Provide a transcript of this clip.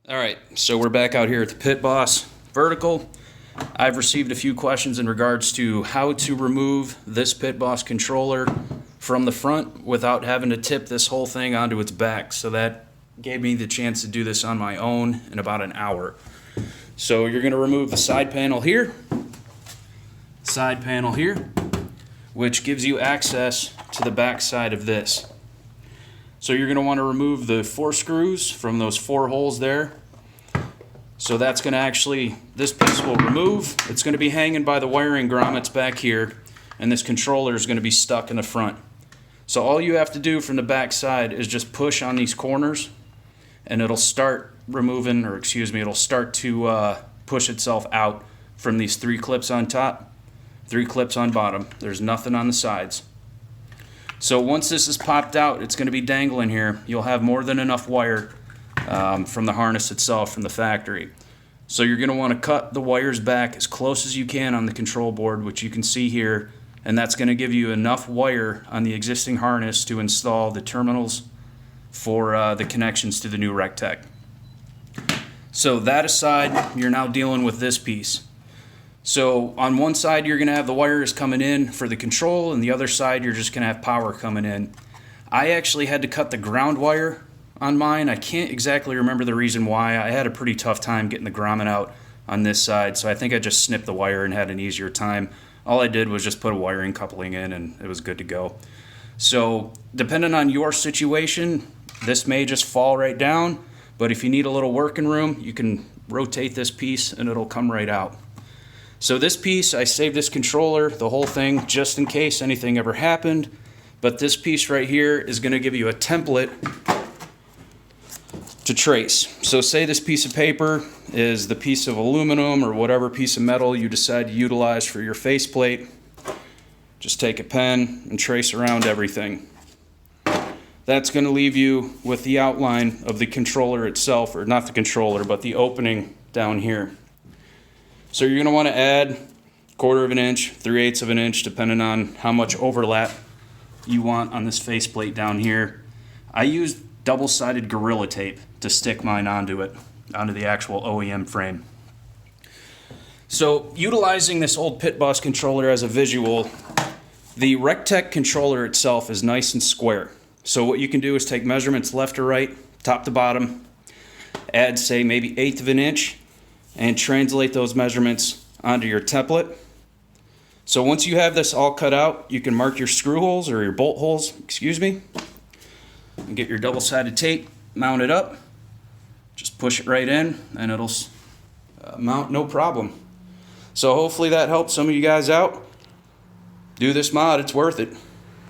Alright, so we're back out here at the Pitboss vertical. I've received a few questions in regards to how to remove this Pitboss controller from the front without having to tip this whole thing onto its back. So that gave me the chance to do this on my own in about an hour. So you're going to remove the side panel here, which gives you access to the back side of this. So you're going to want to remove the 4 screws from those 4 holes there. So that's going to actually, this piece will remove. It's going to be hanging by the wiring grommets back here, and this controller is going to be stuck in the front. So all you have to do from the back side is just push on these corners, and it'll start removing, or excuse me, it'll start to push itself out from these 3 clips on top, 3 clips on bottom. There's nothing on the sides. So once this is popped out, it's going to be dangling here. You'll have more than enough wire from the harness itself from the factory. So you're going to want to cut the wires back as close as you can on the control board, which you can see here, and that's going to give you enough wire on the existing harness to install the terminals for the connections to the new Rectech. So that aside, you're now dealing with this piece. So on one side you're going to have the wires coming in for the control, and the other side you're just going to have power coming in. I actually had to cut the ground wire on mine. I can't exactly remember the reason why. I had a pretty tough time getting the grommet out on this side, so I think I just snipped the wire and had an easier time. All I did was just put a wiring coupling in and it was good to go. So depending on your situation, this may just fall right down, but if you need a little working room, you can rotate this piece and it'll come right out. So this piece, I saved this controller, the whole thing, just in case anything ever happened. But this piece right here is going to give you a template to trace. So say this piece of paper is the piece of aluminum or whatever piece of metal you decide to utilize for your faceplate. Just take a pen and trace around everything. That's going to leave you with the outline of the controller itself, or not the controller, but the opening down here. So you're going to want to add 1/4 of an inch, 3/8 of an inch, depending on how much overlap you want on this faceplate down here. I used double-sided Gorilla Tape to stick mine onto it, onto the actual OEM frame. So utilizing this old Pitboss controller as a visual, the Rectech controller itself is nice and square. So what you can do is take measurements left to right, top to bottom, add say maybe 1/8 of an inch, and translate those measurements onto your template. So once you have this all cut out, you can mark your screw holes, or your bolt holes, excuse me, and get your double-sided tape, mount it up, just push it right in, and it'll mount no problem. So hopefully that helps some of you guys out. Do this mod, it's worth it.